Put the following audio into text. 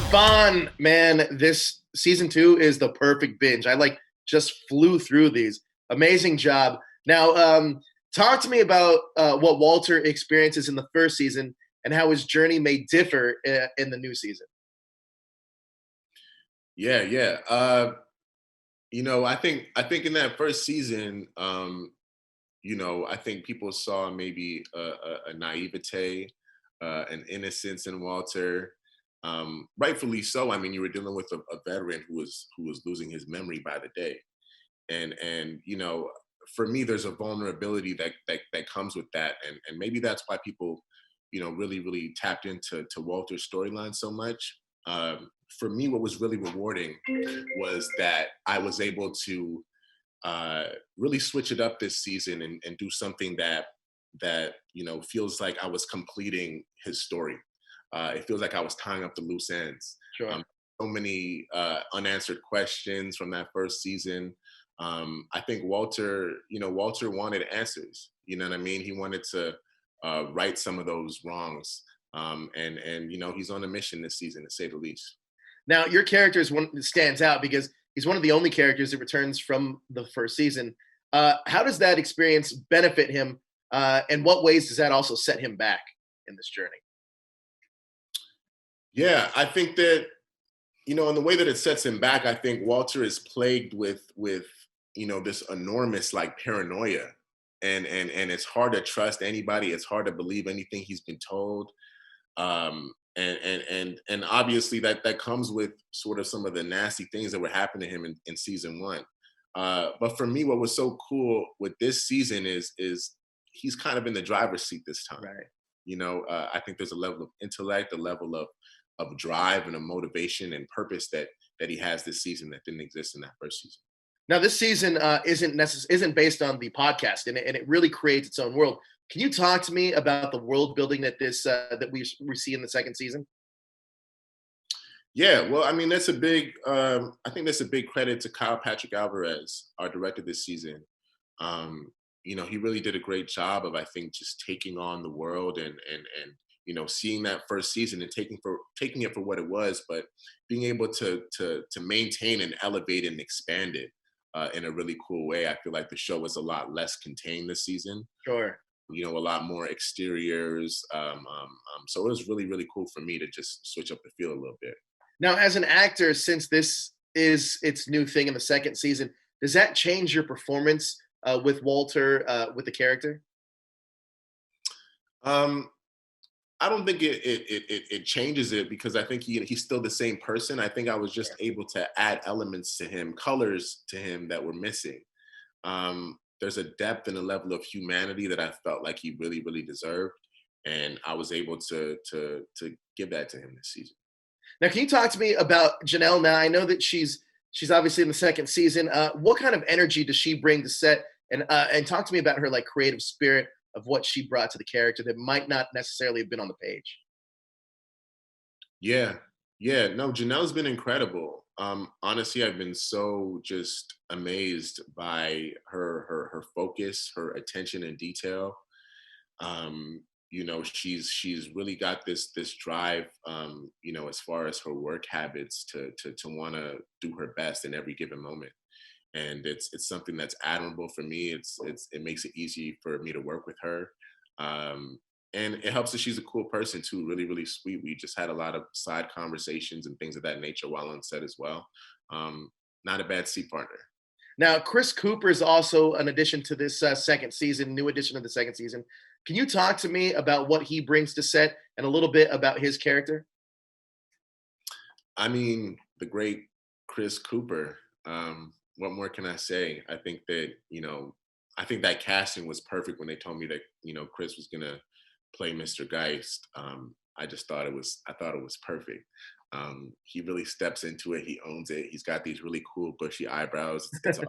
Stefan, man, this season 2 is the perfect binge. I just flew through these. Amazing job. Now, talk to me about what Walter experiences in the first season and how his journey may differ in the new season. Yeah, yeah. I think in that first season, I think people saw maybe a naivete, an innocence in Walter. Rightfully so. I mean, you were dealing with a veteran who was losing his memory by the day, and for me, there's a vulnerability that comes with that, and maybe that's why people, really tapped into Walter's storyline so much. For me, what was really rewarding was that I was able to uh, really switch it up this season and do something that feels like I was completing his story. It feels like I was tying up the loose ends. Sure. Um, so many unanswered questions from that first season. I think Walter wanted answers. You know what I mean? He wanted to right some of those wrongs. And he's on a mission this season, to say the least. Now, your character is one that stands out because he's one of the only characters that returns from the first season. How does that experience benefit him? And what ways does that also set him back in this journey? Yeah, I think that in the way that it sets him back, I think Walter is plagued with this enormous like paranoia, and it's hard to trust anybody. It's hard to believe anything he's been told. And obviously that comes with sort of some of the nasty things that were happening to him in season one. But for me, what was so cool with this season is he's kind of in the driver's seat this time. Right. I think there's a level of intellect, a level of drive and a motivation and purpose that he has this season that didn't exist in that first season. Now, this season isn't based on the podcast, and it really creates its own world. Can you talk to me about the world building that we see in the second season? Yeah, well, I mean, I think that's a big credit to Kyle Patrick Alvarez, our director this season. He really did a great job of, I think, just taking on the world and seeing that first season and taking it for what it was, but being able to maintain and elevate and expand it in a really cool way. I feel like the show was a lot less contained this season. Sure. A lot more exteriors. So it was really, really cool for me to just switch up the feel a little bit. Now, as an actor, since this is its new thing in the second season, does that change your performance with Walter with the character? Um, I don't think it changes it because I think he's still the same person. I think I was just able to add elements to him, colors to him that were missing. There's a depth and a level of humanity that I felt like he really, really deserved, and I was able to give that to him this season. Now, can you talk to me about Janelle? Now, I know that she's obviously in the second season. What kind of energy does she bring to set? And talk to me about her creative spirit of what she brought to the character that might not necessarily have been on the page. Yeah, yeah. No, Janelle's been incredible. Honestly, I've been so just amazed by her focus, her attention and detail. She's really got this drive, as far as her work habits to want to do her best in every given moment. And it's something that's admirable for me. It makes it easy for me to work with her. And it helps that she's a cool person too, really, really sweet. We just had a lot of side conversations and things of that nature while on set as well. Not a bad seat partner. Now, Chris Cooper is also an addition to this second season, new addition to the second season. Can you talk to me about what he brings to set and a little bit about his character? I mean, the great Chris Cooper. What more can I say? I think that casting was perfect when they told me that, Chris was gonna play Mr. Geist. I thought it was perfect. He really steps into it. He owns it. He's got these really cool bushy eyebrows. It's